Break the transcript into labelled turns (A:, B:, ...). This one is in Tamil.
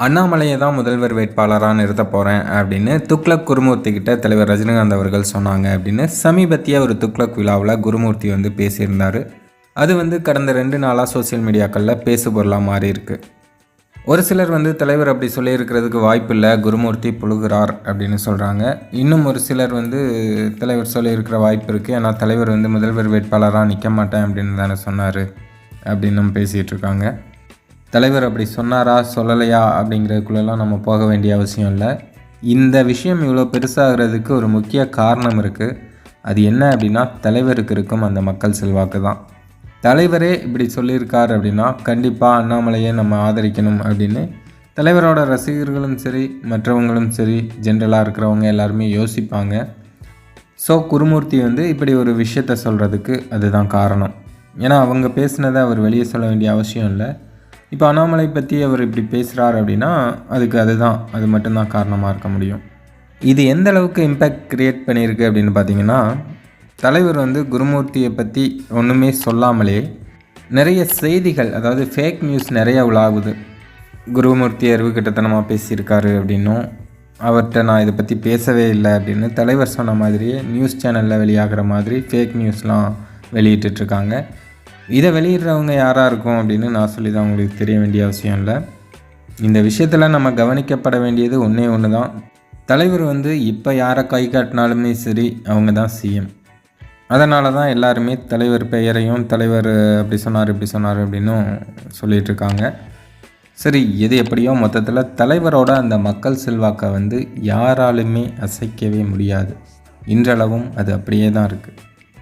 A: அண்ணாமலையை தான் முதல்வர் வேட்பாளராக நிறுத்த போகிறேன் அப்படின்னு துக்ளக் குருமூர்த்தி கிட்ட தலைவர் ரஜினிகாந்த் அவர்கள் சொன்னாங்க அப்படின்னு சமீபத்திய ஒரு துக்ளக் விழாவில் குருமூர்த்தி பேசியிருந்தார். அது கடந்த 2 நாளாக சோசியல் மீடியாக்களில் பேசுபொருளாக மாறி இருக்கு. ஒரு சிலர் தலைவர் அப்படி சொல்லியிருக்கிறதுக்கு வாய்ப்பு இல்லை, குருமூர்த்தி புழுகிறார் அப்படின்னு சொல்கிறாங்க. இன்னும் ஒரு சிலர் தலைவர் சொல்லியிருக்கிற வாய்ப்பு இருக்குது, ஏன்னா தலைவர் முதல்வர் வேட்பாளராக நிற்க மாட்டேன் அப்படின்னு தானே சொன்னார் அப்படின்னு பேசிகிட்டு இருக்காங்க. தலைவர் அப்படி சொன்னாரா சொல்லலையா அப்படிங்கிறதுக்குள்ளெல்லாம் நம்ம போக வேண்டிய அவசியம் இல்லை. இந்த விஷயம் இவ்வளோ பெருசாகிறதுக்கு ஒரு முக்கிய காரணம் இருக்குது. அது என்ன அப்படின்னா, தலைவருக்கு இருக்கும் அந்த மக்கள் செல்வாக்கு தான். தலைவரே இப்படி சொல்லியிருக்கார் அப்படின்னா கண்டிப்பாக அண்ணாமலையை நம்ம ஆதரிக்கணும் அப்படின்னு தலைவரோட ரசிகர்களும் சரி, மற்றவங்களும் சரி, ஜென்ரலாக இருக்கிறவங்க எல்லாருமே யோசிப்பாங்க. ஸோ குருமூர்த்தி இப்படி ஒரு விஷயத்த சொல்கிறதுக்கு அதுதான் காரணம். ஏன்னா அவங்க பேசுனதை அவர் வெளியே சொல்ல வேண்டிய அவசியம் இல்லை. இப்போ அண்ணாமலை பற்றி அவர் இப்படி பேசுகிறார் அப்படின்னா அதுக்கு அது மட்டும்தான் காரணமாக இருக்க முடியும். இது எந்த அளவுக்கு இம்பேக்ட் க்ரியேட் பண்ணியிருக்கு அப்படின்னு பார்த்தீங்கன்னா, தலைவர் குருமூர்த்தியை பற்றி ஒன்றுமே சொல்லாமலே நிறைய செய்திகள், அதாவது ஃபேக் நியூஸ் நிறைய உலாகுது. குருமூர்த்தி அறிவுக்கிட்டத்தனமாக பேசியிருக்காரு அப்படின்னும், அவர்கிட்ட நான் இதை பற்றி பேசவே இல்லை அப்படின்னு தலைவர் சொன்ன மாதிரியே நியூஸ் சேனலில் வெளியாகிற மாதிரி ஃபேக் நியூஸ்லாம் வெளியிட்டுருக்காங்க. இதை வெளியிடுறவங்க யாராக இருக்கும் அப்படின்னு நான் சொல்லி தான் உங்களுக்கு தெரிய வேண்டிய அவசியம் இல்லை. இந்த விஷயத்தில் நம்ம கவனிக்கப்பட வேண்டியது ஒன்று தான். தலைவர் இப்போ யாரை கை காட்டினாலுமே சரி, அவங்க தான் சிஎம். அதனால தான் எல்லாருமே தலைவர் பெயரையும் தலைவர் அப்படி சொன்னார் இப்படி சொன்னார் அப்படின்னும் சொல்லிகிட்ருக்காங்க. சரி, எது எப்படியோ மொத்தத்தில் தலைவரோட அந்த மக்கள் செல்வாக்கை யாராலுமே அசைக்கவே முடியாது. இன்றளவும் அது அப்படியே தான் இருக்குது.